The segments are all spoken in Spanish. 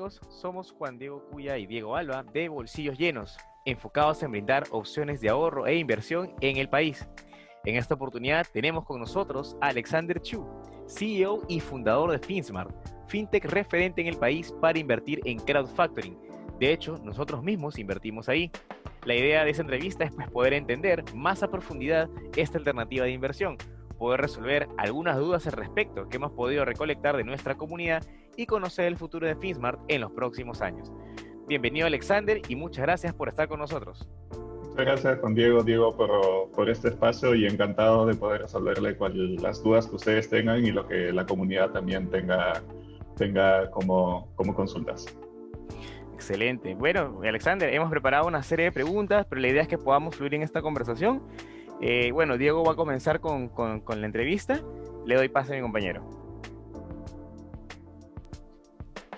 amigos, somos Juan Diego Cuya y Diego Alba de Bolsillos Llenos, enfocados en brindar opciones de ahorro e inversión en el país. En esta oportunidad tenemos con nosotros a Alexander Chu, CEO y fundador de FinSmart, fintech referente en el país para invertir en crowdfactoring. De hecho, nosotros mismos invertimos ahí. La idea de esta entrevista es poder entender más a profundidad esta alternativa de inversión, poder resolver algunas dudas al respecto que hemos podido recolectar de nuestra comunidad y conocer el futuro de FinSmart en los próximos años. Bienvenido Alexander y muchas gracias por estar con nosotros. Muchas gracias Juan Diego, por este espacio y encantado de poder resolverle las dudas que ustedes tengan y lo que la comunidad también tenga como consultas. Excelente. Bueno, Alexander, hemos preparado una serie de preguntas, pero la idea es que podamos fluir en esta conversación. Bueno, Diego va a comenzar con la entrevista. Le doy pase a mi compañero.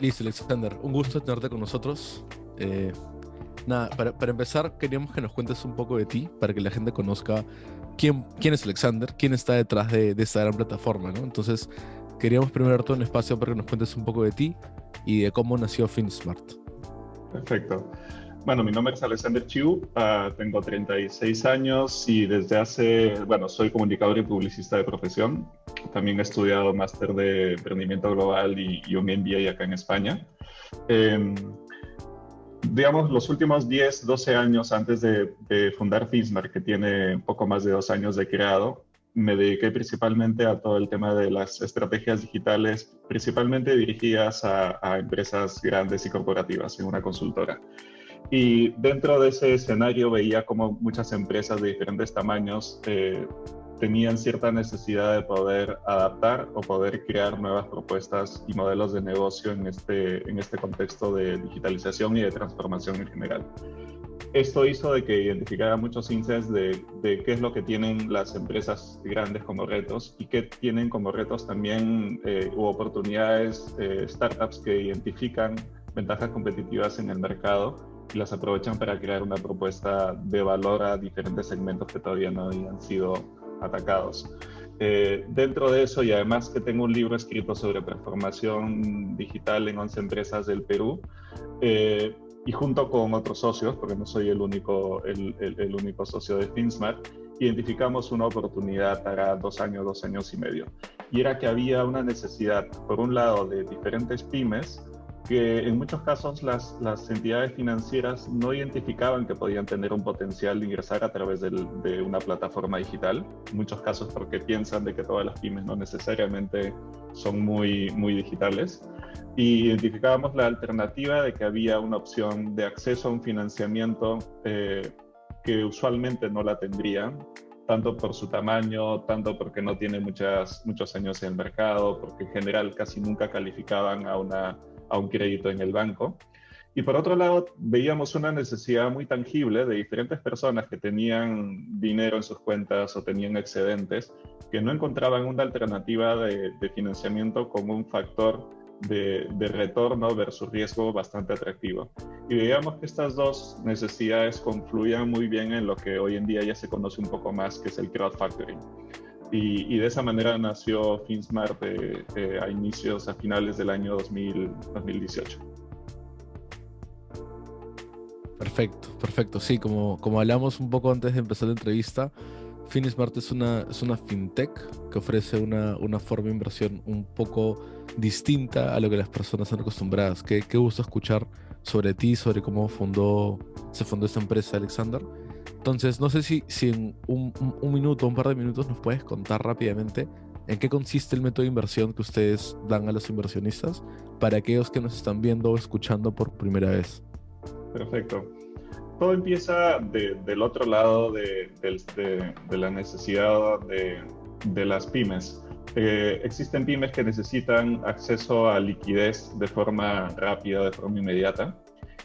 Listo, Alexander. Un gusto tenerte con nosotros. Para empezar, queríamos que nos cuentes un poco de ti, para que la gente conozca quién es Alexander, quién está detrás de esta gran plataforma, ¿no? Entonces, queríamos primero darte un espacio para que nos cuentes un poco de ti y de cómo nació FinSmart. Perfecto. Bueno, mi nombre es Alexander Chiu, tengo 36 años y soy comunicador y publicista de profesión. También he estudiado máster de emprendimiento global y un MBA acá en España. Digamos, los últimos 10, 12 años antes de fundar FinSmart, que tiene un poco más de 2 años de creado, me dediqué principalmente a todo el tema de las estrategias digitales, principalmente dirigidas a empresas grandes y corporativas en una consultora. Y dentro de ese escenario veía como muchas empresas de diferentes tamaños tenían cierta necesidad de poder adaptar o poder crear nuevas propuestas y modelos de negocio en este contexto de digitalización y de transformación en general. Esto hizo de que identificara muchos insights de qué es lo que tienen las empresas grandes como retos y qué tienen como retos también u oportunidades startups que identifican ventajas competitivas en el mercado y las aprovechan para crear una propuesta de valor a diferentes segmentos que todavía no habían sido atacados. Dentro de eso, y además que tengo un libro escrito sobre transformación digital en 11 empresas del Perú, y junto con otros socios, porque no soy el único socio de FinSmart, identificamos una oportunidad para 2 años y medio. Y era que había una necesidad, por un lado, de diferentes pymes, que en muchos casos las entidades financieras no identificaban que podían tener un potencial de ingresar a través de una plataforma digital, en muchos casos porque piensan de que todas las pymes no necesariamente son muy digitales. Y identificábamos la alternativa de que había una opción de acceso a un financiamiento que usualmente no la tendrían, tanto por su tamaño, tanto porque no tiene muchos años en el mercado, porque en general casi nunca calificaban a un crédito en el banco. Y por otro lado, veíamos una necesidad muy tangible de diferentes personas que tenían dinero en sus cuentas o tenían excedentes, que no encontraban una alternativa de financiamiento como un factor de retorno versus riesgo bastante atractivo. Y veíamos que estas dos necesidades confluían muy bien en lo que hoy en día ya se conoce un poco más, que es el crowdfactoring. Y de esa manera nació FinSmart a finales del año 2018. Perfecto. Sí, como hablamos un poco antes de empezar la entrevista, FinSmart es una fintech que ofrece una forma de inversión un poco distinta a lo que las personas están acostumbradas. Qué gusto escuchar sobre ti, sobre cómo se fundó esta empresa, Alexander. Entonces, no sé si en un minuto, un par de minutos nos puedes contar rápidamente en qué consiste el método de inversión que ustedes dan a los inversionistas para aquellos que nos están viendo o escuchando por primera vez. Perfecto. Todo empieza del otro lado de la necesidad de las pymes. Existen pymes que necesitan acceso a liquidez de forma rápida, de forma inmediata.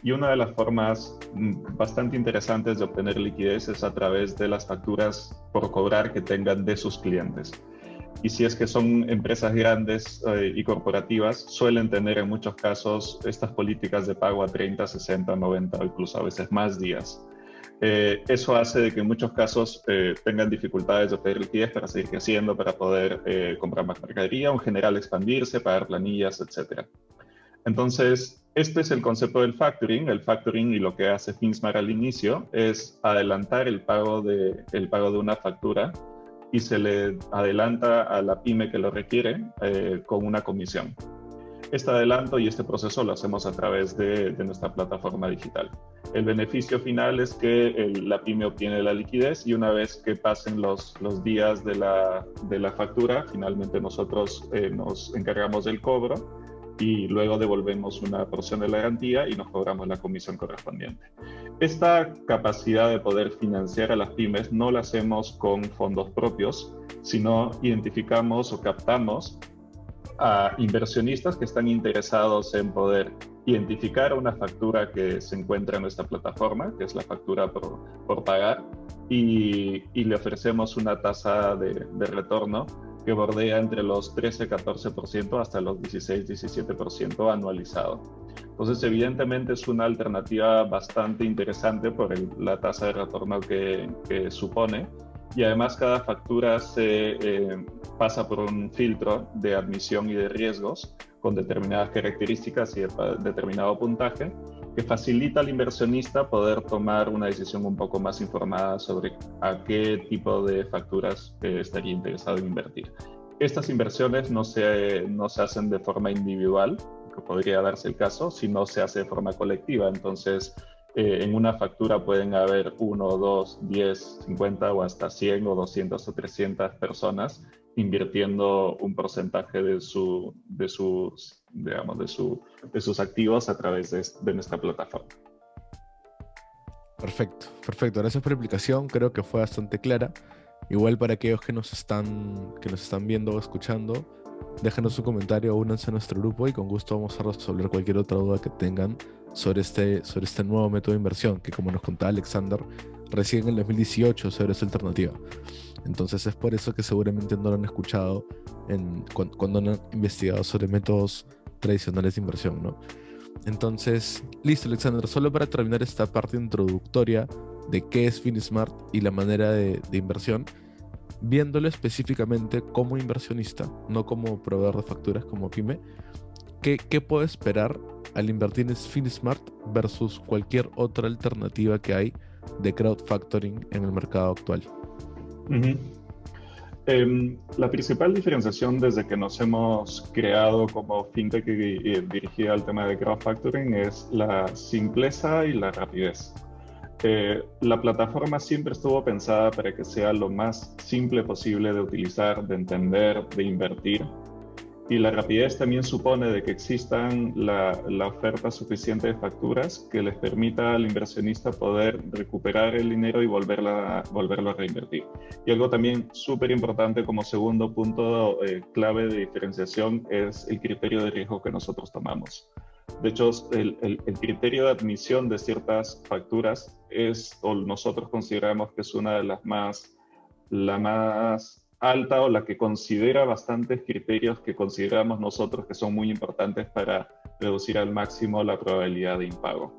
Y una de las formas bastante interesantes de obtener liquidez es a través de las facturas por cobrar que tengan de sus clientes. Y si es que son empresas grandes y corporativas, suelen tener en muchos casos estas políticas de pago a 30, 60, 90 o incluso a veces más días. Eso hace de que en muchos casos tengan dificultades de obtener liquidez para seguir creciendo, para poder comprar más mercadería o en general expandirse, pagar planillas, etc. Entonces, este es el concepto del factoring. El factoring, y lo que hace Finsmart al inicio es adelantar el pago de una factura, y se le adelanta a la pyme que lo requiere con una comisión. Este adelanto y este proceso lo hacemos a través de nuestra plataforma digital. El beneficio final es que la pyme obtiene la liquidez, y una vez que pasen los días de la factura, finalmente nosotros nos encargamos del cobro, y luego devolvemos una porción de la garantía y nos cobramos la comisión correspondiente. Esta capacidad de poder financiar a las pymes no la hacemos con fondos propios, sino identificamos o captamos a inversionistas que están interesados en poder identificar una factura que se encuentra en nuestra plataforma, que es la factura por pagar, y le ofrecemos una tasa de retorno que bordea entre los 13-14% hasta los 16-17% anualizado. Entonces, evidentemente es una alternativa bastante interesante por la tasa de retorno que supone, y además cada factura se pasa por un filtro de admisión y de riesgos con determinadas características y determinado puntaje, que facilita al inversionista poder tomar una decisión un poco más informada sobre a qué tipo de facturas estaría interesado en invertir. Estas inversiones no se hacen de forma individual, que podría darse el caso, sino se hace de forma colectiva. Entonces, en una factura pueden haber 1, 2, 10, 50 o hasta 100 o 200 o 300 personas invirtiendo un porcentaje de sus activos a través de nuestra plataforma. Perfecto, perfecto. Gracias por la explicación. Creo que fue bastante clara. Igual para aquellos que nos están viendo o escuchando, déjenos un comentario, únanse a nuestro grupo y con gusto vamos a resolver cualquier otra duda que tengan sobre este nuevo método de inversión, que como nos contaba Alexander, recién en el 2018 sobre esa alternativa. Entonces es por eso que seguramente no lo han escuchado cuando han investigado sobre métodos tradicionales de inversión, ¿no? Entonces, listo, Alexander, solo para terminar esta parte introductoria de qué es Finsmart y la manera de inversión, viéndolo específicamente como inversionista, no como proveedor de facturas, como pyme, ¿qué puedo esperar al invertir en Finsmart versus cualquier otra alternativa que hay de crowdfactoring en el mercado actual? Uh-huh. La principal diferenciación desde que nos hemos creado como fintech dirigida al tema de crowdfactoring es la simpleza y la rapidez. La plataforma siempre estuvo pensada para que sea lo más simple posible de utilizar, de entender, de invertir. Y la rapidez también supone de que existan la oferta suficiente de facturas que les permita al inversionista poder recuperar el dinero y volverlo a reinvertir. Y algo también súper importante como segundo punto clave de diferenciación es el criterio de riesgo que nosotros tomamos. De hecho, el criterio de admisión de ciertas facturas nosotros consideramos que es una de la más alta, o la que considera bastantes criterios que consideramos nosotros que son muy importantes para reducir al máximo la probabilidad de impago.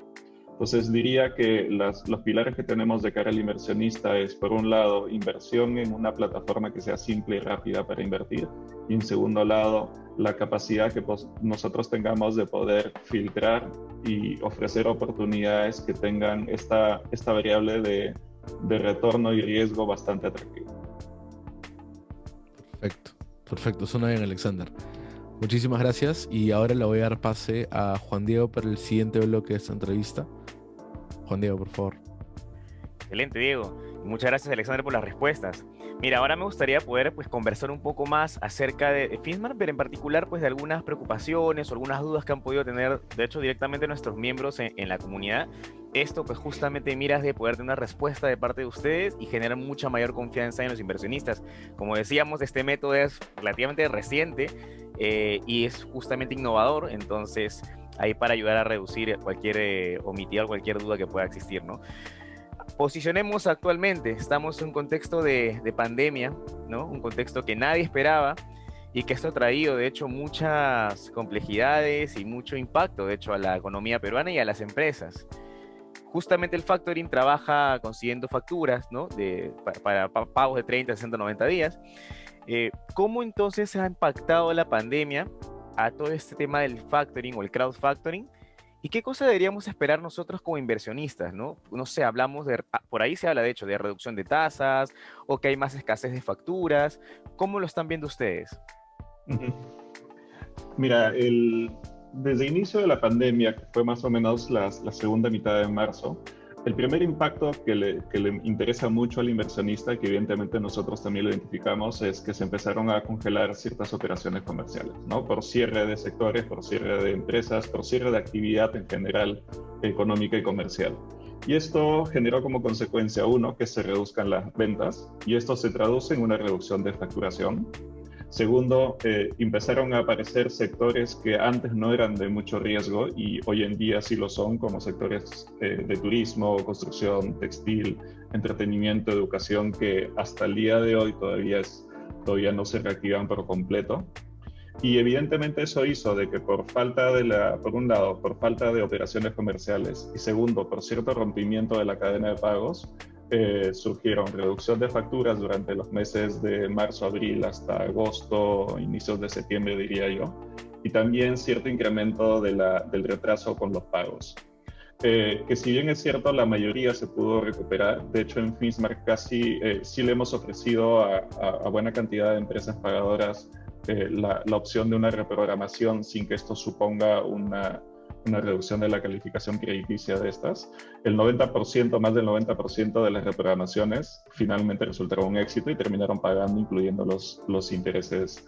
Entonces diría que los pilares que tenemos de cara al inversionista es, por un lado, inversión en una plataforma que sea simple y rápida para invertir, y en segundo lado, la capacidad que nosotros tengamos de poder filtrar y ofrecer oportunidades que tengan esta variable de retorno y riesgo bastante atractiva. Perfecto, suena bien, Alexander. Muchísimas gracias, y ahora le voy a dar pase a Juan Diego para el siguiente bloque de esta entrevista. Juan Diego, por favor. Excelente, Diego. Muchas gracias, Alexander, por las respuestas. Mira, ahora me gustaría poder conversar un poco más acerca de Finsmart, pero en particular de algunas preocupaciones o algunas dudas que han podido tener, de hecho, directamente nuestros miembros en la comunidad. Esto justamente miras de poder tener una respuesta de parte de ustedes y generar mucha mayor confianza en los inversionistas. Como decíamos, este método es relativamente reciente y es justamente innovador, entonces ahí para ayudar a reducir omitir cualquier duda que pueda existir, ¿no? Posicionemos actualmente, estamos en un contexto de pandemia, ¿no? Un contexto que nadie esperaba y que esto ha traído, de hecho, muchas complejidades y mucho impacto, de hecho, a la economía peruana y a las empresas. Justamente el factoring trabaja consiguiendo facturas, ¿no? Para pagos de 30, 60, 90 días. ¿Cómo entonces ha impactado la pandemia a todo este tema del factoring o el crowdfactoring. ¿Y qué cosa deberíamos esperar nosotros como inversionistas, no? No sé, hablamos por ahí se habla de hecho de reducción de tasas o que hay más escasez de facturas. ¿Cómo lo están viendo ustedes? Ujú. Mira, desde el inicio de la pandemia, que fue más o menos la segunda mitad de marzo, el primer impacto que le interesa mucho al inversionista, que evidentemente nosotros también lo identificamos, es que se empezaron a congelar ciertas operaciones comerciales, ¿no? Por cierre de sectores, por cierre de empresas, por cierre de actividad en general económica y comercial. Y esto generó como consecuencia, uno, que se reduzcan las ventas, y esto se traduce en una reducción de facturación. Segundo, empezaron a aparecer sectores que antes no eran de mucho riesgo y hoy en día sí lo son, como sectores de turismo, construcción, textil, entretenimiento, educación, que hasta el día de hoy todavía no se reactivan por completo. Y evidentemente eso hizo de que por un lado, por falta de operaciones comerciales y segundo, por cierto rompimiento de la cadena de pagos, surgieron reducción de facturas durante los meses de marzo, abril hasta agosto, inicios de septiembre diría yo, y también cierto incremento del retraso con los pagos. Que si bien es cierto, la mayoría se pudo recuperar. De hecho, en Finsmart sí le hemos ofrecido a buena cantidad de empresas pagadoras la opción de una reprogramación sin que esto suponga una reducción de la calificación crediticia de estas. Más del 90% de las reprogramaciones finalmente resultaron un éxito y terminaron pagando, incluyendo los intereses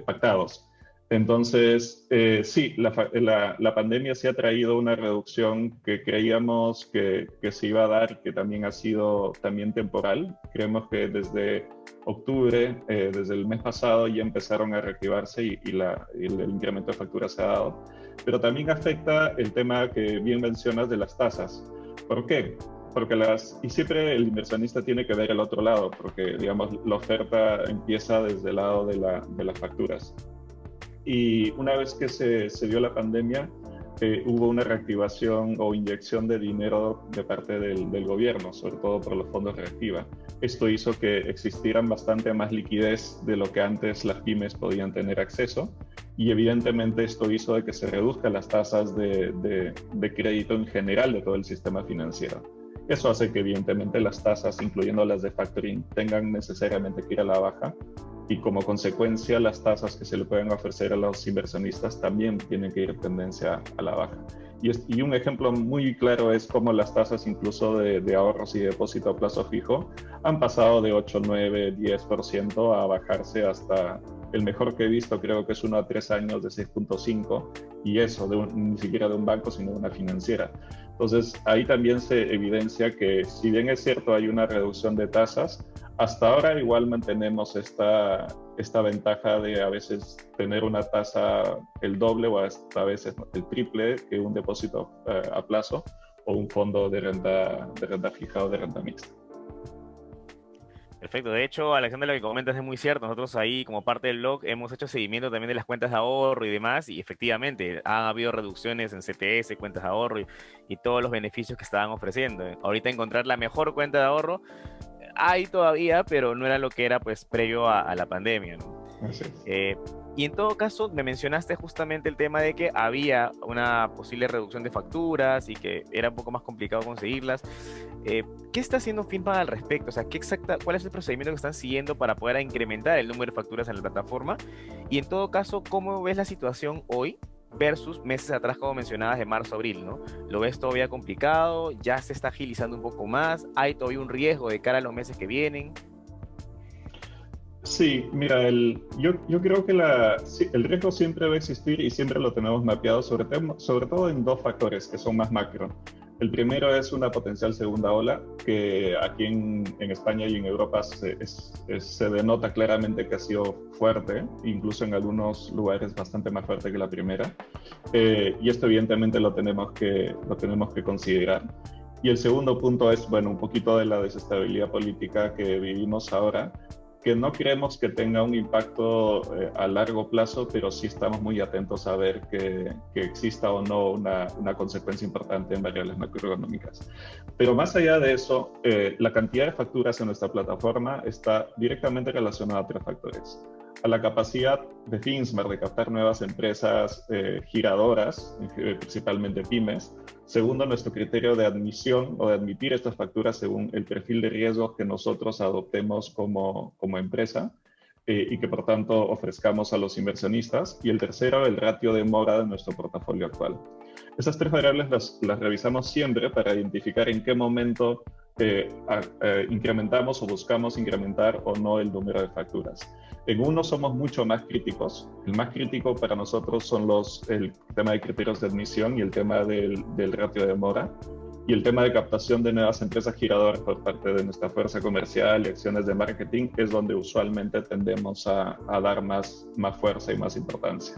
pactados. Entonces, sí, la pandemia sí ha traído una reducción que creíamos que se iba a dar, que también ha sido también temporal. Creemos que desde octubre, desde el mes pasado, ya empezaron a reactivarse y el incremento de facturas se ha dado. Pero también afecta el tema que bien mencionas de las tasas. ¿Por qué? Porque y siempre el inversionista tiene que ver el otro lado, porque digamos la oferta empieza desde el lado de las facturas. Y una vez que se dio la pandemia, hubo una reactivación o inyección de dinero de parte del gobierno, sobre todo por los fondos Reactiva. Esto hizo que existieran bastante más liquidez de lo que antes las pymes podían tener acceso, y evidentemente esto hizo de que se reduzcan las tasas de crédito en general de todo el sistema financiero. Eso hace que evidentemente las tasas, incluyendo las de factoring, tengan necesariamente que ir a la baja, y como consecuencia las tasas que se le pueden ofrecer a los inversionistas también tienen que ir en tendencia a la baja. Y un ejemplo muy claro es cómo las tasas incluso de ahorros y depósito a plazo fijo han pasado de 8, 9, 10% a bajarse hasta el mejor que he visto, creo que es 1 a 3 años de 6.5, y eso ni siquiera de un banco, sino de una financiera. Entonces ahí también se evidencia que si bien es cierto hay una reducción de tasas, hasta ahora igual mantenemos esta ventaja de a veces tener una tasa el doble o hasta a veces el triple que un depósito a plazo o un fondo de renta fija o de renta mixta. Perfecto. De hecho, Alexander, lo que comentas es muy cierto. Nosotros ahí, como parte del blog, hemos hecho seguimiento también de las cuentas de ahorro y demás, y efectivamente han habido reducciones en CTS, cuentas de ahorro y todos los beneficios que estaban ofreciendo. Ahorita encontrar la mejor cuenta de ahorro hay todavía, pero no era lo que era pues previo a la pandemia, ¿no? Así es. Y en todo caso, me mencionaste justamente el tema de que había una posible reducción de facturas y que era un poco más complicado conseguirlas. ¿Qué está haciendo Finpa al respecto? O sea, ¿cuál es el procedimiento que están siguiendo para poder incrementar el número de facturas en la plataforma? Y en todo caso, ¿cómo ves la situación hoy versus meses atrás, como mencionabas, de marzo a abril, ¿no? ¿Lo ves todavía complicado? ¿Ya se está agilizando un poco más? ¿Hay todavía un riesgo de cara a los meses que vienen? Sí, mira, yo creo que el riesgo siempre va a existir y siempre lo tenemos mapeado, sobre todo en dos factores que son más macro. El primero es una potencial segunda ola, que aquí en España y en Europa se denota claramente que ha sido fuerte, incluso en algunos lugares bastante más fuerte que la primera. Y esto evidentemente lo tenemos que considerar. Y el segundo punto es, bueno, un poquito de la desestabilidad política que vivimos ahora, que no creemos que tenga un impacto a largo plazo, pero sí estamos muy atentos a ver que exista o no una consecuencia importante en variables macroeconómicas. Pero más allá de eso, la cantidad de facturas en nuestra plataforma está directamente relacionada a tres factores. a la capacidad de Finsmart de captar nuevas empresas giradoras, principalmente pymes. Segundo, nuestro criterio de admisión o de admitir estas facturas según el perfil de riesgo que nosotros adoptemos como empresa y que por tanto ofrezcamos a los inversionistas. Y el tercero, el ratio de mora de nuestro portafolio actual. Esas tres variables las revisamos siempre para identificar en qué momento incrementamos o buscamos incrementar o no el número de facturas. En uno somos mucho más críticos. El más crítico para nosotros son el tema de criterios de admisión y el tema del ratio de mora. Y el tema de captación de nuevas empresas giradoras por parte de nuestra fuerza comercial y acciones de marketing es donde usualmente tendemos a dar más fuerza y más importancia.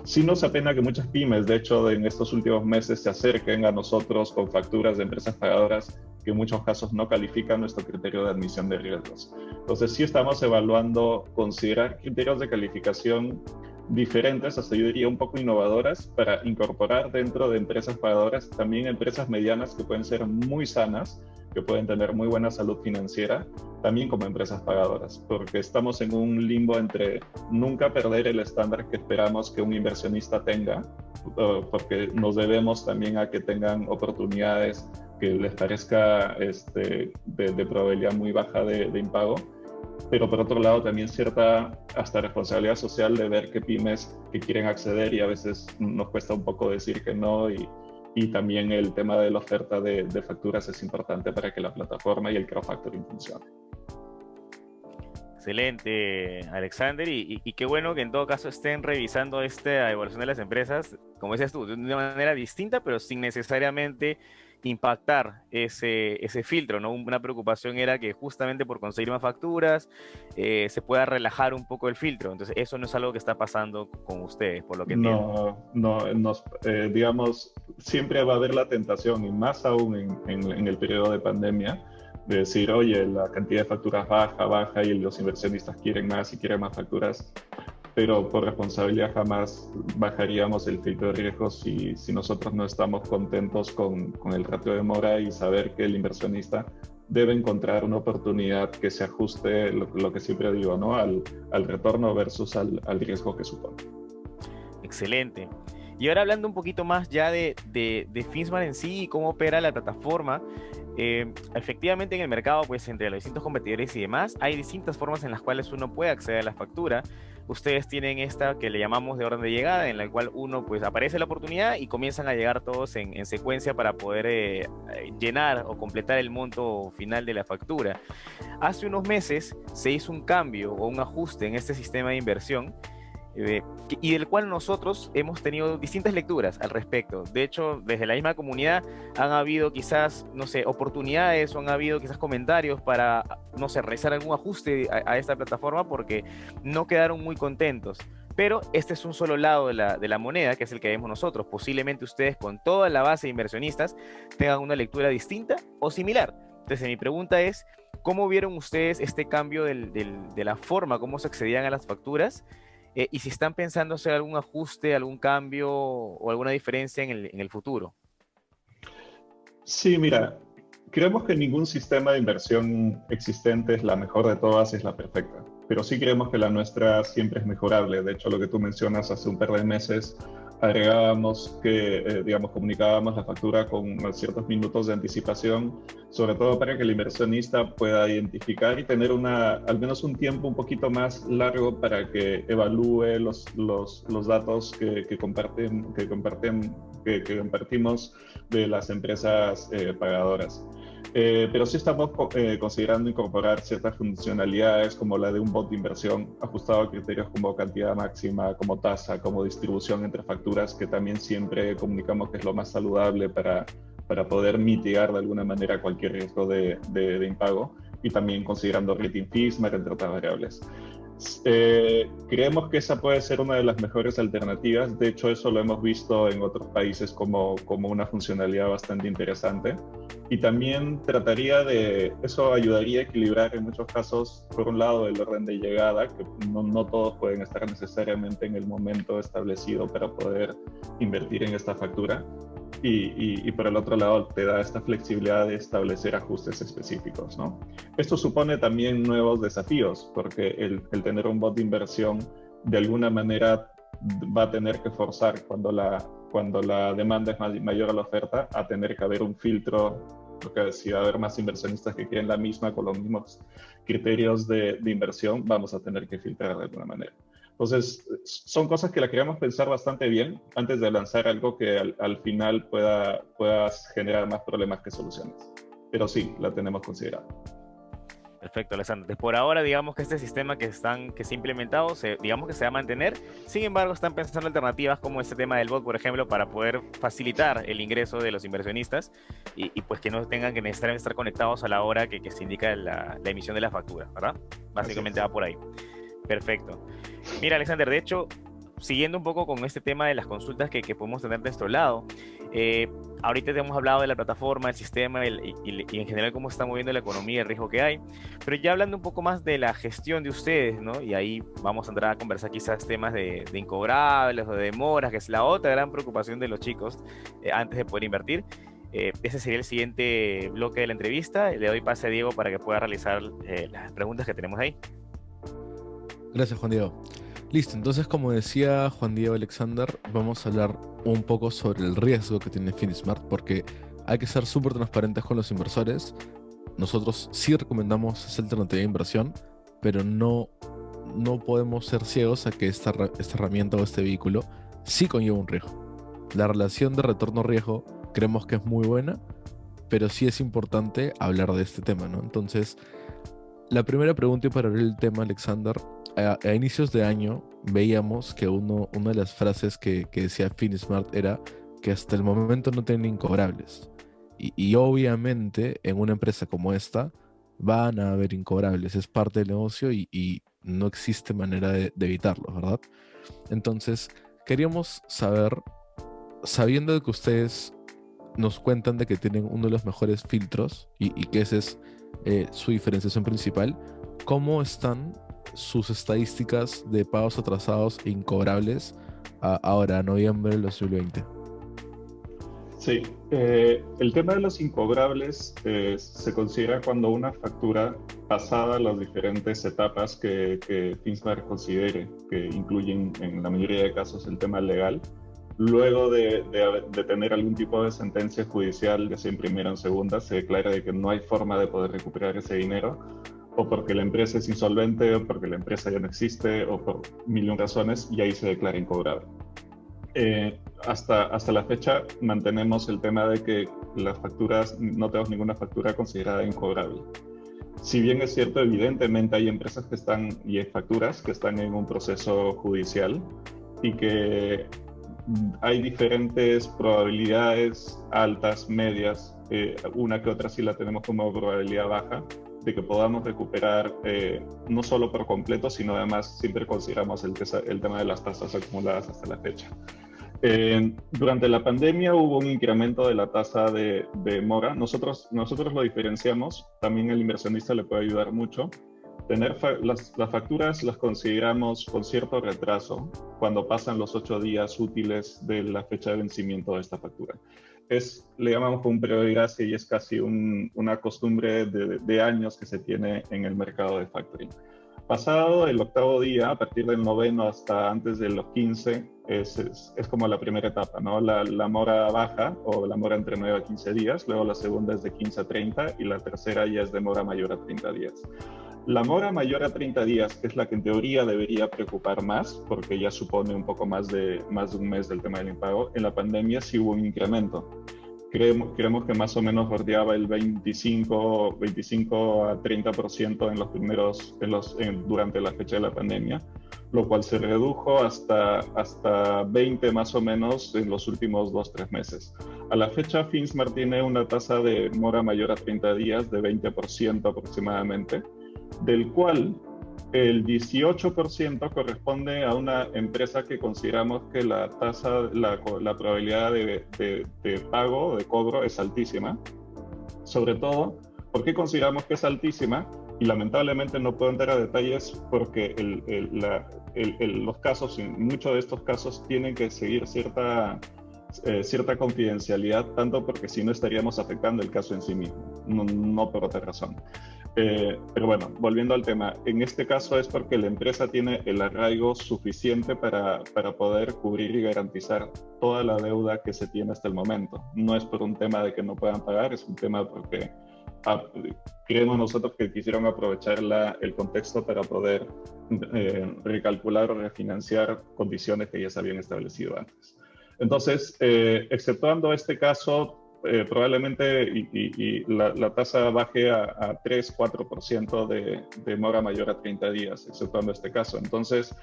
Sí nos apena que muchas pymes, de hecho, en estos últimos meses se acerquen a nosotros con facturas de empresas pagadoras que en muchos casos no califican nuestro criterio de admisión de riesgos. Entonces sí estamos evaluando considerar criterios de calificación diferentes, hasta yo diría un poco innovadoras, para incorporar dentro de empresas pagadoras también empresas medianas que pueden ser muy sanas, que pueden tener muy buena salud financiera, también como empresas pagadoras, porque estamos en un limbo entre nunca perder el estándar que esperamos que un inversionista tenga, porque nos debemos también a que tengan oportunidades que les parezca de probabilidad muy baja de impago, pero por otro lado también cierta hasta responsabilidad social de ver que pymes que quieren acceder y a veces nos cuesta un poco decir que no, y también el tema de la oferta de facturas es importante para que la plataforma y el crowdfactoring funcione. Excelente, Alexander, y qué bueno que en todo caso estén revisando esta evaluación de las empresas, como decías tú, de una manera distinta, pero sin necesariamente impactar ese filtro, ¿no? Una preocupación era que justamente por conseguir más facturas se pueda relajar un poco el filtro. Entonces eso no es algo que está pasando con ustedes, por lo que entiendo. Digamos, siempre va a haber la tentación, y más aún en el periodo de pandemia, de decir, oye, la cantidad de facturas baja y los inversionistas quieren más y quieren más facturas, pero por responsabilidad jamás bajaríamos el filtro de riesgos si nosotros no estamos contentos con el ratio de mora y saber que el inversionista debe encontrar una oportunidad que se ajuste, lo que siempre digo, ¿no? al retorno versus al riesgo que supone. Excelente. Y ahora hablando un poquito más ya de Finsmart en sí y cómo opera la plataforma, efectivamente en el mercado, pues entre los distintos competidores y demás, hay distintas formas en las cuales uno puede acceder a la factura. Ustedes tienen esta que le llamamos de orden de llegada, en la cual uno pues aparece la oportunidad y comienzan a llegar todos en secuencia para poder llenar o completar el monto final de la factura. Hace unos meses se hizo un cambio o un ajuste en este sistema de inversión, y del cual nosotros hemos tenido distintas lecturas al respecto. De hecho, desde la misma comunidad han habido quizás, no sé, oportunidades o han habido quizás comentarios para, no sé, realizar algún ajuste a esta plataforma porque no quedaron muy contentos. Pero este es un solo lado de la moneda, que es el que vemos nosotros. Posiblemente ustedes con toda la base de inversionistas tengan una lectura distinta o similar. Entonces mi pregunta es, ¿cómo vieron ustedes este cambio de la forma, cómo se accedían a las facturas? Y si están pensando hacer algún ajuste, algún cambio o alguna diferencia en el futuro. Sí, mira, creemos que ningún sistema de inversión existente es la mejor de todas, es la perfecta. Pero sí creemos que la nuestra siempre es mejorable. De hecho, lo que tú mencionas, hace un par de meses agregábamos que, comunicábamos la factura con ciertos minutos de anticipación, sobre todo para que el inversionista pueda identificar y tener al menos un tiempo un poquito más largo para que evalúe los datos que compartimos de las empresas pagadoras. Pero sí estamos considerando incorporar ciertas funcionalidades como la de un bot de inversión ajustado a criterios como cantidad máxima, como tasa, como distribución entre facturas, que también siempre comunicamos que es lo más saludable para poder mitigar de alguna manera cualquier riesgo de impago, y también considerando rating Finsmart, entre otras variables. Creemos que esa puede ser una de las mejores alternativas. De hecho, eso lo hemos visto en otros países como una funcionalidad bastante interesante. Y también eso ayudaría a equilibrar en muchos casos, por un lado, el orden de llegada, que no todos pueden estar necesariamente en el momento establecido para poder invertir en esta factura. y por el otro lado te da esta flexibilidad de establecer ajustes específicos, ¿no? Esto supone también nuevos desafíos, porque el tener un bot de inversión de alguna manera va a tener que forzar cuando la demanda es mayor a la oferta, a tener que haber un filtro, porque si va a haber más inversionistas que quieren la misma con los mismos criterios de inversión, vamos a tener que filtrar de alguna manera. Entonces, son cosas que la queríamos pensar bastante bien antes de lanzar algo que al final pueda generar más problemas que soluciones. Pero sí, la tenemos considerada. Perfecto, Alexander. Por ahora, digamos que este sistema que se ha implementado, digamos que se va a mantener. Sin embargo, están pensando alternativas como este tema del bot, por ejemplo, para poder facilitar el ingreso de los inversionistas y pues que no tengan que necesariamente estar conectados a la hora que se indica la emisión de la factura, ¿verdad? Básicamente va por ahí. Perfecto. Mira, Alexander, de hecho, siguiendo un poco con este tema de las consultas que podemos tener de nuestro lado, ahorita te hemos hablado de la plataforma, el sistema y en general cómo se está moviendo la economía, el riesgo que hay, pero ya hablando un poco más de la gestión de ustedes, ¿no? Y ahí vamos a entrar a conversar quizás temas de incobrables o de demoras, que es la otra gran preocupación de los chicos antes de poder invertir. Ese sería el siguiente bloque de la entrevista. Le doy pase a Diego para que pueda realizar las preguntas que tenemos ahí. Gracias, Juan Diego. Listo, entonces como decía Juan Diego Alexander, vamos a hablar un poco sobre el riesgo que tiene Finismart, porque hay que ser súper transparentes con los inversores. Nosotros sí recomendamos esa alternativa de inversión, pero no podemos ser ciegos a que esta herramienta o este vehículo sí conlleva un riesgo. La relación de retorno-riesgo creemos que es muy buena, pero sí es importante hablar de este tema, ¿no? Entonces, la primera pregunta, y para abrir el tema, Alexander, a inicios de año veíamos que una de las frases que decía Finismart era que hasta el momento no tienen incobrables. Y obviamente en una empresa como esta van a haber incobrables, es parte del negocio y no existe manera de evitarlos, ¿verdad? Entonces, queríamos saber, sabiendo que ustedes nos cuentan de que tienen uno de los mejores filtros y que ese es su diferenciación principal, ¿cómo están sus estadísticas de pagos atrasados e incobrables ahora, a noviembre del 2020? Sí, el tema de los incobrables se considera cuando una factura, pasada las diferentes etapas que Finsmart considere, que incluyen en la mayoría de casos el tema legal, luego de tener algún tipo de sentencia judicial, ya sea en primera o en segunda, se declara de que no hay forma de poder recuperar ese dinero, o porque la empresa es insolvente, o porque la empresa ya no existe, o por mil y un razones, y ahí se declara incobrable. Hasta la fecha mantenemos el tema de que las facturas, no tenemos ninguna factura considerada incobrable. Si bien es cierto, evidentemente hay empresas que están, y hay facturas que están en un proceso judicial, y que hay diferentes probabilidades, altas, medias, una que otra sí la tenemos como probabilidad baja, de que podamos recuperar no solo por completo, sino además siempre consideramos el tema de las tasas acumuladas hasta la fecha. Durante la pandemia hubo un incremento de la tasa de mora. Nosotros lo diferenciamos, también el inversionista le puede ayudar mucho. Las facturas las consideramos con cierto retraso cuando pasan los 8 días útiles de la fecha de vencimiento de esta factura. Le llamamos un periodo de gracia y es casi una costumbre de años que se tiene en el mercado de factoring. Pasado el 8º día, a partir del 9º hasta antes de los 15, es como la primera etapa, ¿no? La mora baja o la mora entre 9 a 15 días, luego la segunda es de 15 a 30 y la tercera ya es de mora mayor a 30 días. La mora mayor a 30 días es la que en teoría debería preocupar más, porque ya supone un poco más de un mes del tema del impago. En la pandemia sí hubo un incremento. Creemos que más o menos bordeaba el 25 a 30% durante la fecha de la pandemia, lo cual se redujo hasta 20 más o menos en los últimos 2-3 meses. A la fecha, Finsmart tiene una tasa de mora mayor a 30 días de 20% aproximadamente, del cual el 18% corresponde a una empresa que consideramos que la probabilidad de pago, de cobro, es altísima. Sobre todo, ¿por qué consideramos que es altísima? Y lamentablemente no puedo entrar a detalles porque los casos, muchos de estos casos tienen que seguir cierta cierta confidencialidad, tanto porque si no estaríamos afectando el caso en sí mismo, no por otra razón. Pero bueno, volviendo al tema, en este caso es porque la empresa tiene el arraigo suficiente para poder cubrir y garantizar toda la deuda que se tiene hasta el momento. No es por un tema de que no puedan pagar, es un tema porque creemos nosotros que quisieron aprovechar el contexto para poder recalcular o refinanciar condiciones que ya se habían establecido antes. Entonces, exceptuando este caso, probablemente la tasa baje a 3-4% de mora mayor a 30 días, exceptuando este caso. Entonces,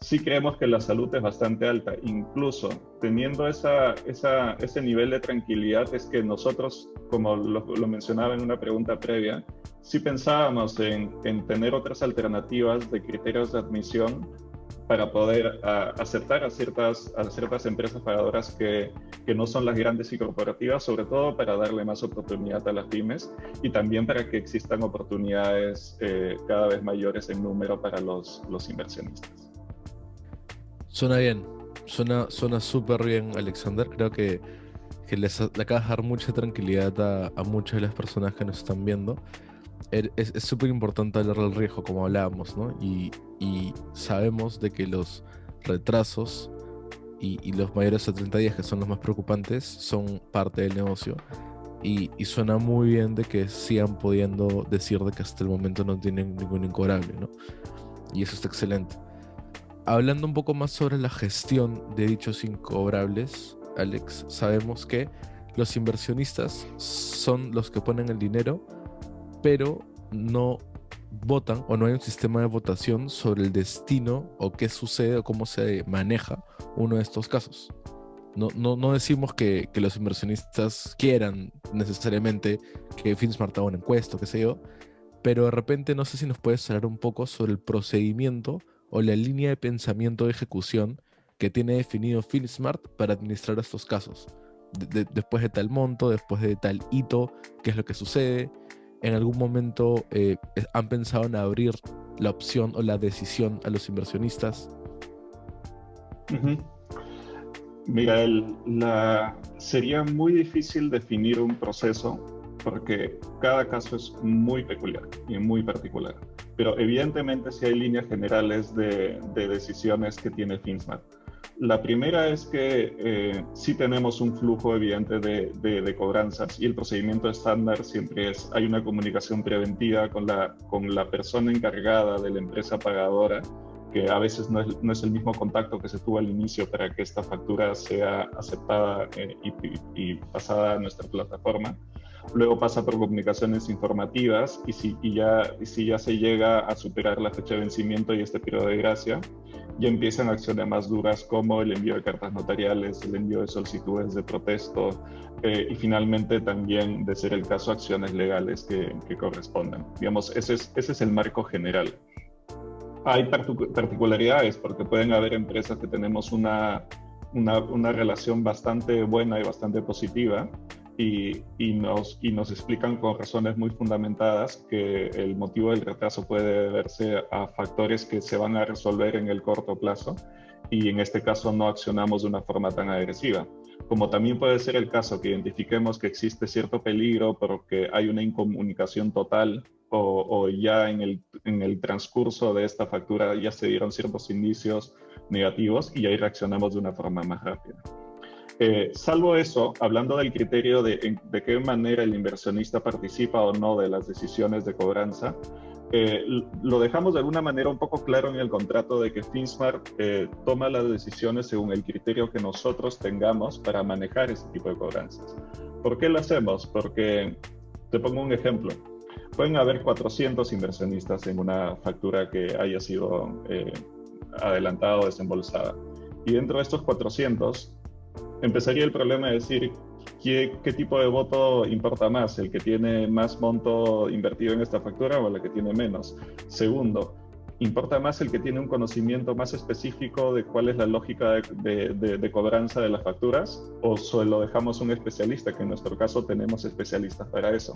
sí creemos que la salud es bastante alta. Incluso teniendo ese nivel de tranquilidad, es que nosotros, como lo mencionaba en una pregunta previa, sí pensábamos en tener otras alternativas de criterios de admisión para poder aceptar a ciertas empresas pagadoras que no son las grandes y corporativas, sobre todo para darle más oportunidad a las pymes y también para que existan oportunidades cada vez mayores en número para los inversionistas. Suena bien, suena súper bien, Alexander. Creo que le acabas de dar mucha tranquilidad a muchas de las personas que nos están viendo. Es súper importante hablar del riesgo, como hablábamos, ¿no? Y sabemos de que los retrasos y los mayores a 30 días, que son los más preocupantes, son parte del negocio. Y suena muy bien de que sigan pudiendo decir de que hasta el momento no tienen ningún incobrable, ¿no? Y eso está excelente. Hablando un poco más sobre la gestión de dichos incobrables, Alex, sabemos que los inversionistas son los que ponen el dinero, pero no votan o no hay un sistema de votación sobre el destino o qué sucede o cómo se maneja uno de estos casos. No decimos que los inversionistas quieran necesariamente que FinSmart haga una encuesta o qué sé yo, pero de repente no sé si nos puedes hablar un poco sobre el procedimiento o la línea de pensamiento de ejecución que tiene definido FinSmart para administrar estos casos. Después de tal monto, después de tal hito, qué es lo que sucede. ¿En algún momento han pensado en abrir la opción o la decisión a los inversionistas? Uh-huh. Miguel, sería muy difícil definir un proceso porque cada caso es muy peculiar y muy particular. Pero evidentemente sí hay líneas generales de decisiones que tiene FinSmart. La primera es que sí tenemos un flujo evidente de cobranzas y el procedimiento estándar siempre es, hay una comunicación preventiva con la persona encargada de la empresa pagadora, que a veces no es el mismo contacto que se tuvo al inicio para que esta factura sea aceptada y pasada a nuestra plataforma. Luego pasa por comunicaciones informativas y si ya se llega a superar la fecha de vencimiento y este periodo de gracia, ya empiezan acciones más duras como el envío de cartas notariales, el envío de solicitudes de protesto y finalmente también, de ser el caso, acciones legales que correspondan. Digamos, ese es el marco general. Hay particularidades porque pueden haber empresas que tenemos una relación bastante buena y bastante positiva y nos explican con razones muy fundamentadas que el motivo del retraso puede deberse a factores que se van a resolver en el corto plazo y en este caso no accionamos de una forma tan agresiva. Como también puede ser el caso que identifiquemos que existe cierto peligro porque hay una incomunicación total o ya en el transcurso de esta factura ya se dieron ciertos indicios negativos y ahí reaccionamos de una forma más rápida. Salvo eso, hablando del criterio de qué manera el inversionista participa o no de las decisiones de cobranza, lo dejamos de alguna manera un poco claro en el contrato de que FinSmart toma las decisiones según el criterio que nosotros tengamos para manejar ese tipo de cobranzas. ¿Por qué lo hacemos? Porque, te pongo un ejemplo, pueden haber 400 inversionistas en una factura que haya sido adelantada o desembolsada. Y dentro de estos 400, empezaría el problema de decir ¿qué tipo de voto importa más? ¿El que tiene más monto invertido en esta factura o el que tiene menos? Segundo, ¿importa más el que tiene un conocimiento más específico de cuál es la lógica de cobranza de las facturas? ¿O solo dejamos un especialista, que en nuestro caso tenemos especialistas para eso?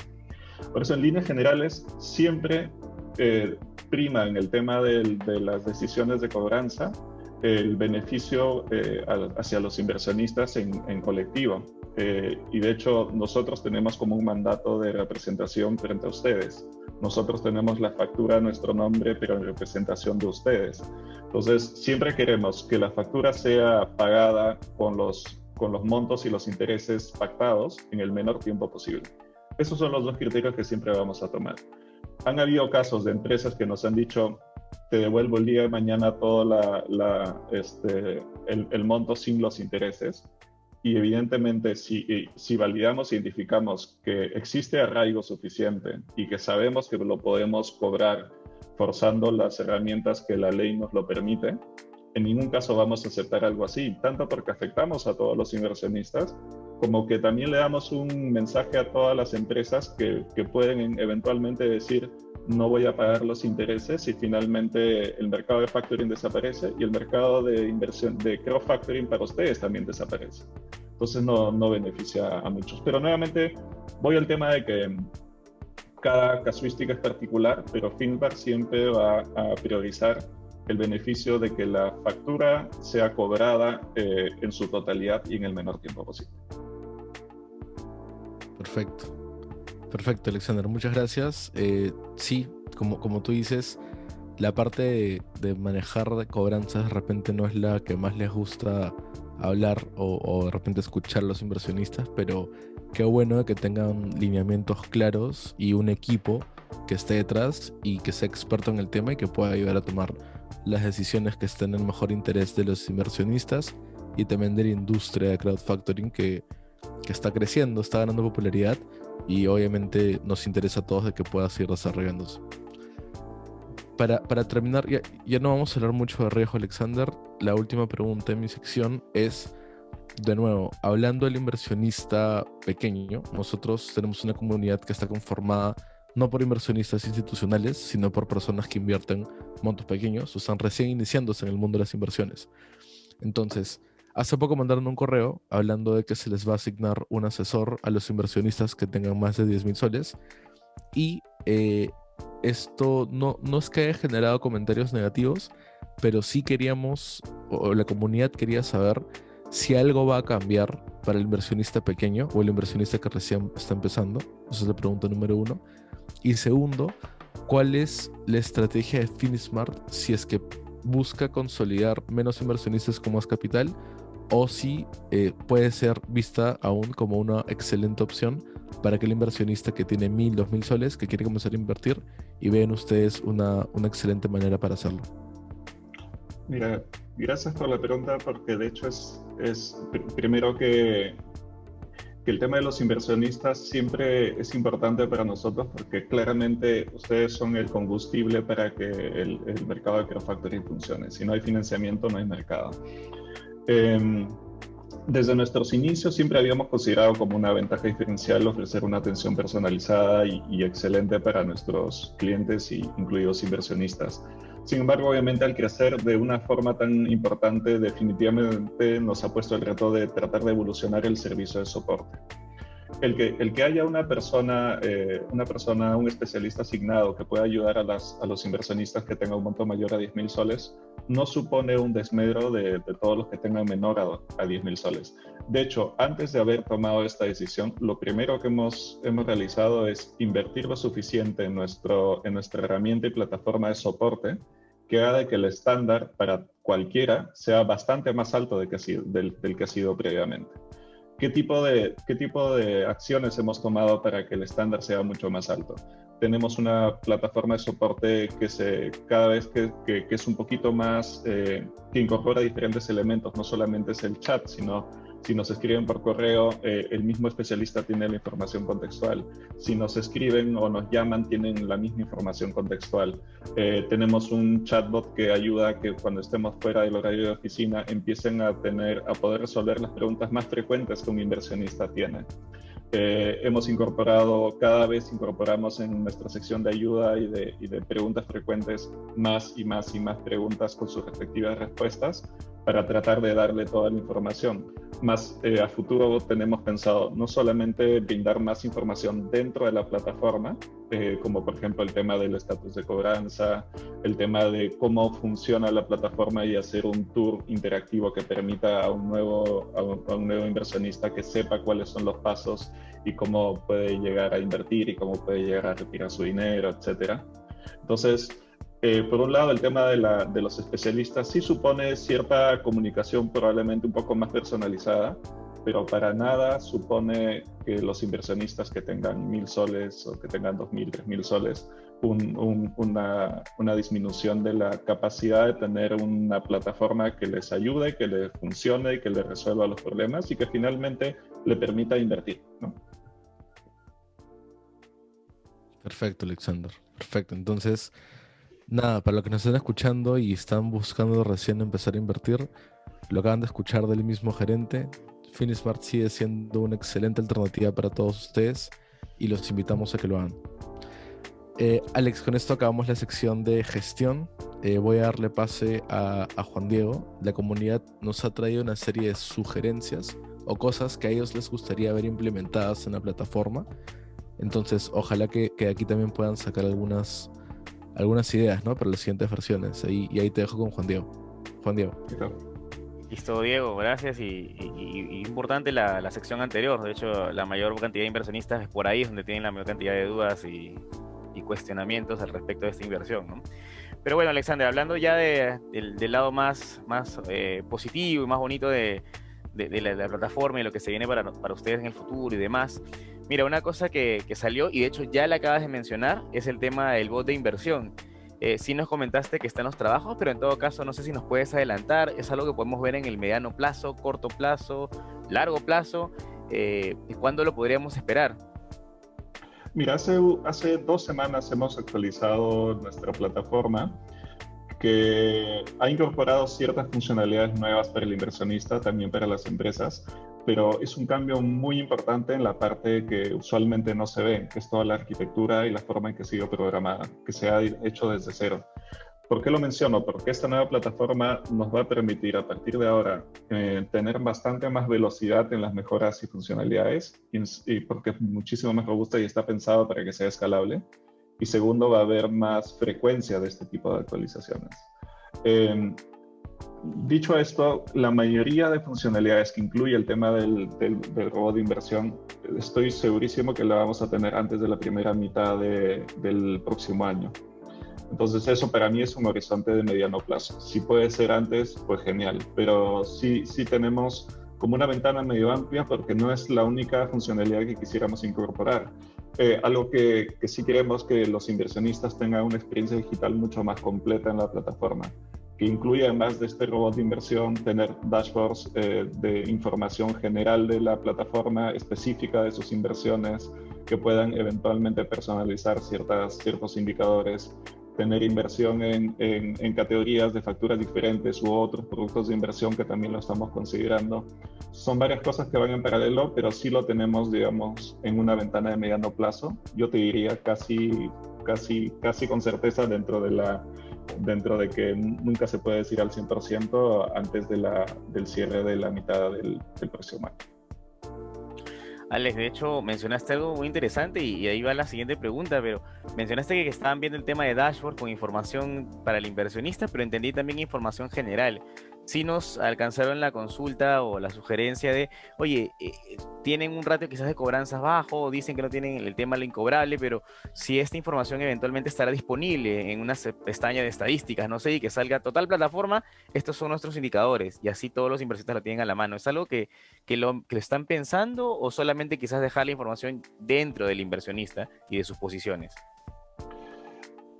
Por eso, en líneas generales, siempre prima en el tema de las decisiones de cobranza el beneficio hacia los inversionistas en colectivo. Y de hecho nosotros tenemos como un mandato de representación frente a ustedes. Nosotros tenemos la factura a nuestro nombre, pero en representación de ustedes. Entonces, siempre queremos que la factura sea pagada con los montos y los intereses pactados en el menor tiempo posible. Esos son los dos criterios que siempre vamos a tomar. Han habido casos de empresas que nos han dicho, te devuelvo el día de mañana todo el monto sin los intereses. Y evidentemente, si validamos e identificamos que existe arraigo suficiente y que sabemos que lo podemos cobrar forzando las herramientas que la ley nos lo permite, en ningún caso vamos a aceptar algo así, tanto porque afectamos a todos los inversionistas, como que también le damos un mensaje a todas las empresas que pueden eventualmente decir, no voy a pagar los intereses, y finalmente el mercado de factoring desaparece y el mercado de inversión de crowdfactoring para ustedes también desaparece. Entonces no beneficia a muchos. Pero nuevamente voy al tema de que cada casuística es particular, pero Finbar siempre va a priorizar el beneficio de que la factura sea cobrada en su totalidad y en el menor tiempo posible. Perfecto, Alexander, muchas gracias. Sí, como tú dices, la parte de manejar de cobranzas de repente no es la que más les gusta hablar o de repente escuchar a los inversionistas, pero qué bueno que tengan lineamientos claros y un equipo que esté detrás y que sea experto en el tema y que pueda ayudar a tomar las decisiones que estén en el mejor interés de los inversionistas y también de la industria de crowdfactoring que está creciendo, está ganando popularidad y obviamente nos interesa a todos de que pueda seguir desarrollándose. Para terminar, ya no vamos a hablar mucho de riesgo, Alexander. La última pregunta en mi sección es, de nuevo, hablando del inversionista pequeño, nosotros tenemos una comunidad que está conformada no por inversionistas institucionales, sino por personas que invierten montos pequeños o están recién iniciándose en el mundo de las inversiones. Entonces, hace poco mandaron un correo hablando de que se les va a asignar un asesor a los inversionistas que tengan más de 10,000 soles y esto no es que haya generado comentarios negativos, pero sí queríamos, o la comunidad quería saber si algo va a cambiar para el inversionista pequeño o el inversionista que recién está empezando. Esa es la pregunta número 1. Y segundo, ¿cuál es la estrategia de Finismart si es que busca consolidar menos inversionistas con más capital o si puede ser vista aún como una excelente opción para aquel inversionista que tiene 1,000, 2,000 soles, que quiere comenzar a invertir y ven ustedes una excelente manera para hacerlo? Mira, gracias por la pregunta, porque de hecho es primero que el tema de los inversionistas siempre es importante para nosotros, porque claramente ustedes son el combustible para que el mercado de crowdfactoring funcione. Si no hay financiamiento, no hay mercado. Desde nuestros inicios siempre habíamos considerado como una ventaja diferencial ofrecer una atención personalizada y excelente para nuestros clientes, incluidos inversionistas. Sin embargo, obviamente al crecer de una forma tan importante, definitivamente nos ha puesto el reto de tratar de evolucionar el servicio de soporte. El que haya una persona, un especialista asignado que pueda ayudar a los inversionistas que tengan un monto mayor a 10,000 soles, no supone un desmedro de todos los que tengan menor a 10,000 soles. De hecho, antes de haber tomado esta decisión, lo primero que hemos realizado es invertir lo suficiente en nuestra herramienta y plataforma de soporte, que haga de que el estándar para cualquiera sea bastante más alto del que ha sido previamente. ¿Qué tipo de acciones hemos tomado para que el estándar sea mucho más alto? Tenemos una plataforma de soporte que cada vez que es un poquito más, que incorpora diferentes elementos, no solamente es el chat, sino si nos escriben por correo, el mismo especialista tiene la información contextual. Si nos escriben o nos llaman, tienen la misma información contextual. Tenemos un chatbot que ayuda a que cuando estemos fuera del horario de oficina empiecen a poder resolver las preguntas más frecuentes que un inversionista tiene. Cada vez incorporamos en nuestra sección de ayuda y de preguntas frecuentes más y más preguntas con sus respectivas respuestas, para tratar de darle toda la información. Más a futuro tenemos pensado no solamente brindar más información dentro de la plataforma, como por ejemplo el tema del estatus de cobranza, el tema de cómo funciona la plataforma y hacer un tour interactivo que permita a un nuevo inversionista que sepa cuáles son los pasos y cómo puede llegar a invertir y cómo puede llegar a retirar su dinero, etcétera. Entonces, por un lado, el tema de los especialistas sí supone cierta comunicación probablemente un poco más personalizada, pero para nada supone que los inversionistas que tengan 1.000 soles o que tengan 2.000, 3.000 soles, una disminución de la capacidad de tener una plataforma que les ayude, que les funcione y que les resuelva los problemas y que finalmente le permita invertir, ¿no? Perfecto, Alexander. Perfecto. Entonces, nada, para los que nos están escuchando y están buscando recién empezar a invertir, lo acaban de escuchar del mismo gerente. Finismart sigue siendo una excelente alternativa para todos ustedes y los invitamos a que lo hagan. Alex, con esto acabamos la sección de gestión. Voy a darle pase a Juan Diego. La comunidad nos ha traído una serie de sugerencias o cosas que a ellos les gustaría ver implementadas en la plataforma. Entonces, ojalá que aquí también puedan sacar algunas ideas, ¿no? Para las siguientes versiones. Y ahí te dejo con Juan Diego. Juan Diego. Listo, Diego, gracias. Y importante la sección anterior. De hecho, la mayor cantidad de inversionistas es por ahí donde tienen la mayor cantidad de dudas y cuestionamientos al respecto de esta inversión, ¿no? Pero bueno, Alexander, hablando ya del lado más positivo y más bonito de la plataforma y lo que se viene para ustedes en el futuro y demás. Mira, una cosa que salió, y de hecho ya la acabas de mencionar, es el tema del bot de inversión. Sí nos comentaste que está en los trabajos, pero en todo caso no sé si nos puedes adelantar. Es algo que podemos ver en el mediano plazo, corto plazo, largo plazo. ¿Cuándo lo podríamos esperar? Mira, hace 2 semanas hemos actualizado nuestra plataforma que ha incorporado ciertas funcionalidades nuevas para el inversionista, también para las empresas, pero es un cambio muy importante en la parte que usualmente no se ve, que es toda la arquitectura y la forma en que ha sido programada, que se ha hecho desde cero. ¿Por qué lo menciono? Porque esta nueva plataforma nos va a permitir a partir de ahora tener bastante más velocidad en las mejoras y funcionalidades, y porque es muchísimo más robusta y está pensado para que sea escalable. Y segundo, va a haber más frecuencia de este tipo de actualizaciones. Dicho esto, la mayoría de funcionalidades que incluye el tema del robot de inversión, estoy segurísimo que la vamos a tener antes de la primera mitad del próximo año. Entonces eso para mí es un horizonte de mediano plazo. Si puede ser antes, pues genial, pero sí tenemos como una ventana medio amplia porque no es la única funcionalidad que quisiéramos incorporar. Algo que sí queremos que los inversionistas tengan una experiencia digital mucho más completa en la plataforma, que incluye además de este robot de inversión, tener dashboards de información general de la plataforma específica de sus inversiones, que puedan eventualmente personalizar ciertos indicadores, tener inversión en categorías de facturas diferentes u otros productos de inversión que también lo estamos considerando. Son varias cosas que van en paralelo, pero sí lo tenemos, digamos, en una ventana de mediano plazo. Yo te diría casi con certeza dentro de que nunca se puede decir al 100% antes del cierre de la mitad del próximo año. Alex, de hecho, mencionaste algo muy interesante y ahí va la siguiente pregunta, pero mencionaste que estaban viendo el tema de dashboard con información para el inversionista, pero entendí también información general. Sí nos alcanzaron la consulta o la sugerencia de, oye, tienen un ratio quizás de cobranzas bajo, dicen que no tienen el tema de lo incobrable, pero si esta información eventualmente estará disponible en una pestaña de estadísticas, no sé, y que salga total plataforma, estos son nuestros indicadores, y así todos los inversionistas lo tienen a la mano. ¿Es algo que lo están pensando o solamente quizás dejar la información dentro del inversionista y de sus posiciones?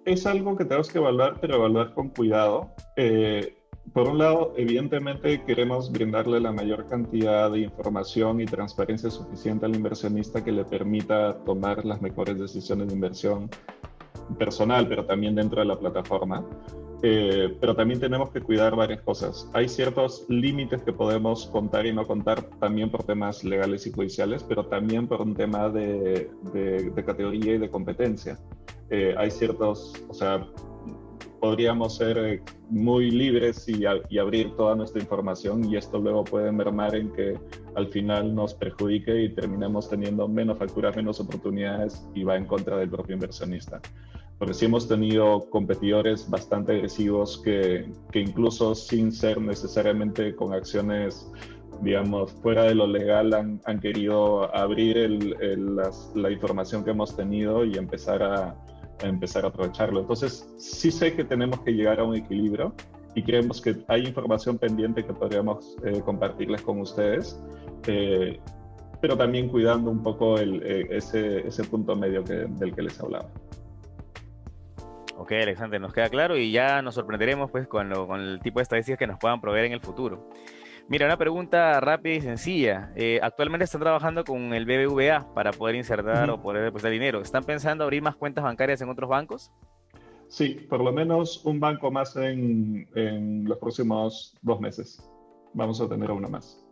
Es algo que tenemos que evaluar, pero evaluar con cuidado. Por un lado, evidentemente queremos brindarle la mayor cantidad de información y transparencia suficiente al inversionista que le permita tomar las mejores decisiones de inversión personal, pero también dentro de la plataforma. Pero también tenemos que cuidar varias cosas. Hay ciertos límites que podemos contar y no contar también por temas legales y judiciales, pero también por un tema de categoría y de competencia. Hay ciertos, o sea, podríamos ser muy libres y abrir toda nuestra información, y esto luego puede mermar en que al final nos perjudique y terminemos teniendo menos facturas, menos oportunidades, y va en contra del propio inversionista. Porque sí hemos tenido competidores bastante agresivos que incluso sin ser necesariamente con acciones, digamos, fuera de lo legal, han querido abrir la información que hemos tenido y empezar a aprovecharlo. Entonces, sí sé que tenemos que llegar a un equilibrio, y creemos que hay información pendiente que podríamos compartirles con ustedes, pero también cuidando un poco ese punto medio del que les hablaba. Ok, Alexander, nos queda claro, y ya nos sorprenderemos pues con el tipo de estadísticas que nos puedan proveer en el futuro. Mira, una pregunta rápida y sencilla. Actualmente están trabajando con el BBVA para poder insertar o poder depositar dinero. ¿Están pensando abrir más cuentas bancarias en otros bancos? Sí, por lo menos un banco más en los próximos 2 meses. Vamos a tener uno más.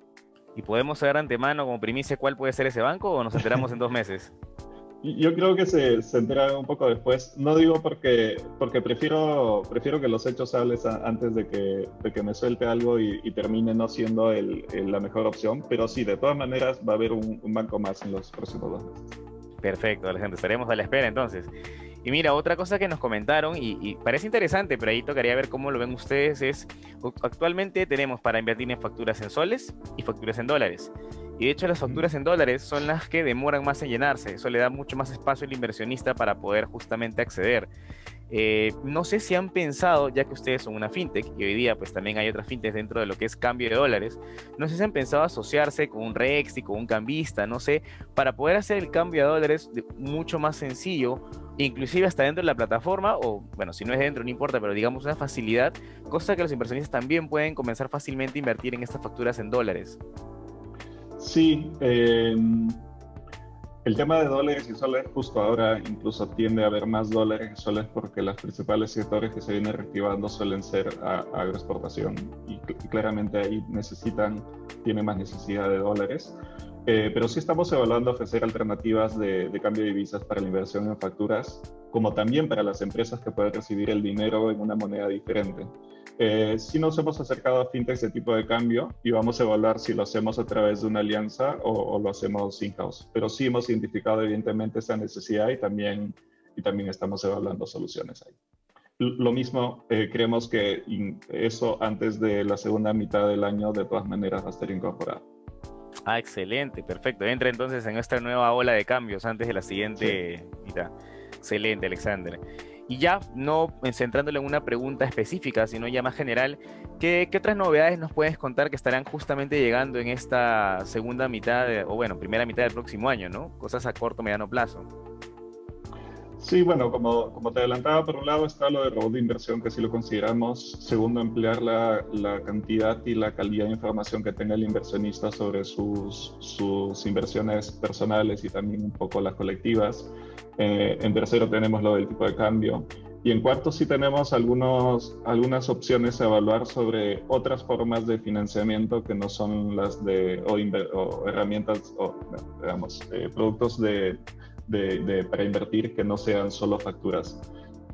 ¿Y podemos saber de antemano como primicia cuál puede ser ese banco, o nos enteramos en 2 meses? Yo creo que se enteran un poco después. No digo porque prefiero que los hechos hables antes de que me suelte algo y termine no siendo la mejor opción, pero sí, de todas maneras va a haber un banco más en los próximos 2 meses. Perfecto, Alejandro, estaremos a la espera entonces. Y mira, otra cosa que nos comentaron y parece interesante, pero ahí tocaría ver cómo lo ven ustedes, es actualmente tenemos para invertir en facturas en soles y facturas en dólares. Y de hecho las facturas en dólares son las que demoran más en llenarse. Eso le da mucho más espacio al inversionista para poder justamente acceder. No sé si han pensado, ya que ustedes son una fintech y hoy día pues también hay otras fintechs dentro de lo que es cambio de dólares, no sé si han pensado asociarse con un Rexy, con un cambista, no sé, para poder hacer el cambio de dólares mucho más sencillo, inclusive hasta dentro de la plataforma, o bueno, si no es dentro no importa, pero digamos una facilidad, cosa que los inversionistas también pueden comenzar fácilmente a invertir en estas facturas en dólares. Sí, el tema de dólares y soles, justo ahora incluso tiende a haber más dólares y soles porque los principales sectores que se vienen reactivando suelen ser agroexportación, y claramente ahí tienen más necesidad de dólares. Pero sí estamos evaluando ofrecer alternativas de cambio de divisas para la inversión en facturas, como también para las empresas que pueden recibir el dinero en una moneda diferente. Sí nos hemos acercado a fintechs de tipo de cambio y vamos a evaluar si lo hacemos a través de una alianza o lo hacemos in-house. Pero sí hemos identificado evidentemente esa necesidad y también estamos evaluando soluciones ahí. Lo mismo, creemos que eso antes de la segunda mitad del año de todas maneras va a estar incorporado. Ah, excelente, perfecto. Entra entonces en esta nueva ola de cambios antes de la siguiente mitad. Excelente, Alexander. Y ya, no centrándolo en una pregunta específica, sino ya más general, ¿qué otras novedades nos puedes contar que estarán justamente llegando en esta segunda mitad, primera mitad del próximo año, ¿no? Cosas a corto, mediano plazo. Sí, bueno, como te adelantaba, por un lado está lo de robot de inversión, que sí lo consideramos. Segundo, ampliar la cantidad y la calidad de información que tenga el inversionista sobre sus inversiones personales y también un poco las colectivas. En tercero tenemos lo del tipo de cambio. Y en cuarto sí tenemos algunas opciones a evaluar sobre otras formas de financiamiento que no son las o herramientas o, digamos, productos para invertir que no sean solo facturas.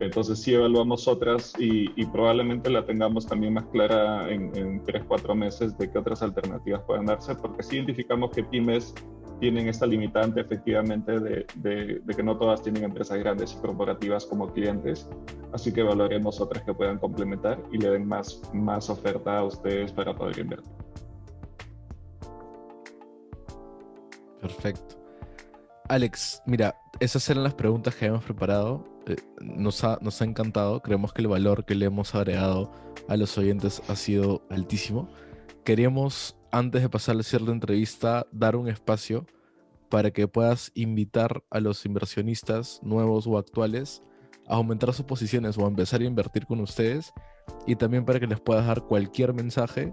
Entonces sí evaluamos otras y probablemente la tengamos también más clara en 3-4 meses de qué otras alternativas pueden darse, porque sí identificamos que pymes tienen esta limitante efectivamente de que no todas tienen empresas grandes y corporativas como clientes, así que evaluaremos otras que puedan complementar y le den más oferta a ustedes para poder invertir. Perfecto. Alex, mira, esas eran las preguntas que habíamos preparado. Nos ha encantado. Creemos que el valor que le hemos agregado a los oyentes ha sido altísimo. Queríamos, antes de pasar al cierre de entrevista, dar un espacio para que puedas invitar a los inversionistas nuevos o actuales a aumentar sus posiciones o a empezar a invertir con ustedes, y también para que les puedas dar cualquier mensaje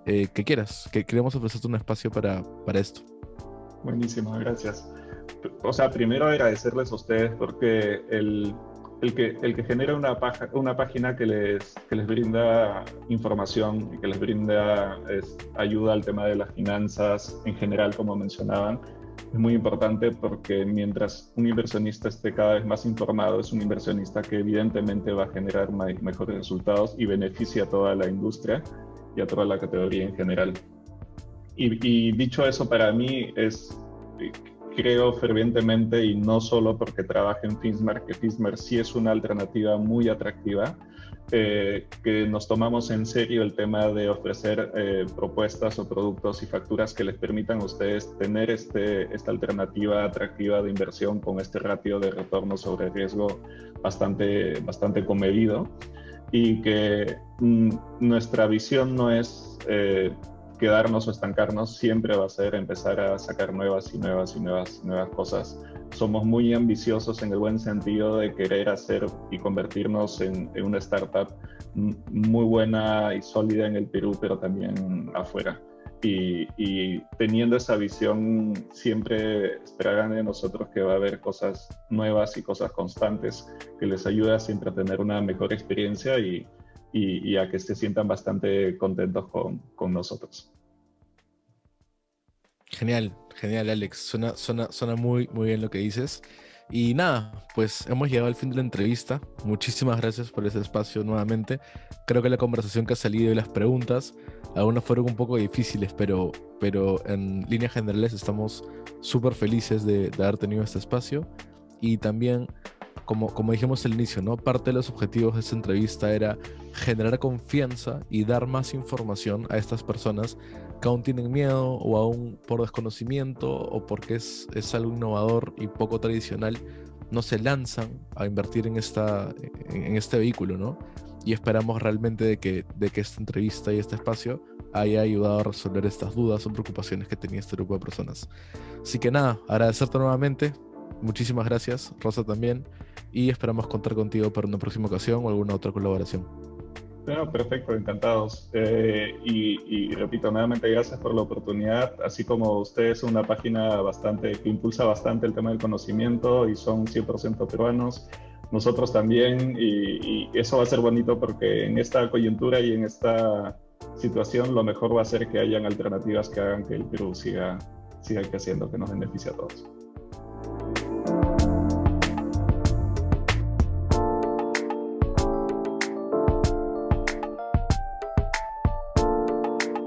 que quieras. Que queremos ofrecerte un espacio para esto. Buenísimo, gracias. O sea, primero agradecerles a ustedes porque el que genera una página que les brinda información y que les brinda ayuda al tema de las finanzas en general, como mencionaban, es muy importante porque mientras un inversionista esté cada vez más informado, es un inversionista que evidentemente va a generar mejores resultados y beneficia a toda la industria y a toda la categoría en general. Y dicho eso, para mí creo fervientemente, y no solo porque trabaje en Finsmart, que Finsmart sí es una alternativa muy atractiva, que nos tomamos en serio el tema de ofrecer propuestas o productos y facturas que les permitan a ustedes tener esta alternativa atractiva de inversión con este ratio de retorno sobre riesgo bastante comedido, y que nuestra visión no es quedarnos o estancarnos, siempre va a ser empezar a sacar nuevas cosas. Somos muy ambiciosos en el buen sentido de querer hacer y convertirnos en una startup muy buena y sólida en el Perú, pero también afuera. Y teniendo esa visión, siempre esperarán de nosotros que va a haber cosas nuevas y cosas constantes que les ayuda siempre a tener una mejor experiencia y a que se sientan bastante contentos con nosotros. Genial, genial, Alex. Suena muy, muy bien lo que dices. Y nada, pues hemos llegado al fin de la entrevista. Muchísimas gracias por ese espacio nuevamente. Creo que la conversación que ha salido y las preguntas, algunas fueron un poco difíciles, pero en líneas generales estamos súper felices de haber tenido este espacio. Y también, como dijimos al inicio, ¿no? Parte de los objetivos de esta entrevista era generar confianza y dar más información a estas personas que aún tienen miedo o aún por desconocimiento o porque es algo innovador y poco tradicional, no se lanzan a invertir en este vehículo, ¿no? Y esperamos realmente de que esta entrevista y este espacio haya ayudado a resolver estas dudas o preocupaciones que tenía este grupo de personas. Así que nada, agradecerte nuevamente. Muchísimas gracias, Rosa también, y esperamos contar contigo para una próxima ocasión o alguna otra colaboración. Bueno, perfecto, encantados. Y repito, nuevamente gracias por la oportunidad. Así como ustedes son una página que impulsa bastante el tema del conocimiento y son 100% peruanos, nosotros también, y eso va a ser bonito porque en esta coyuntura y en esta situación lo mejor va a ser que hayan alternativas que hagan que el Perú siga creciendo, que nos beneficie a todos.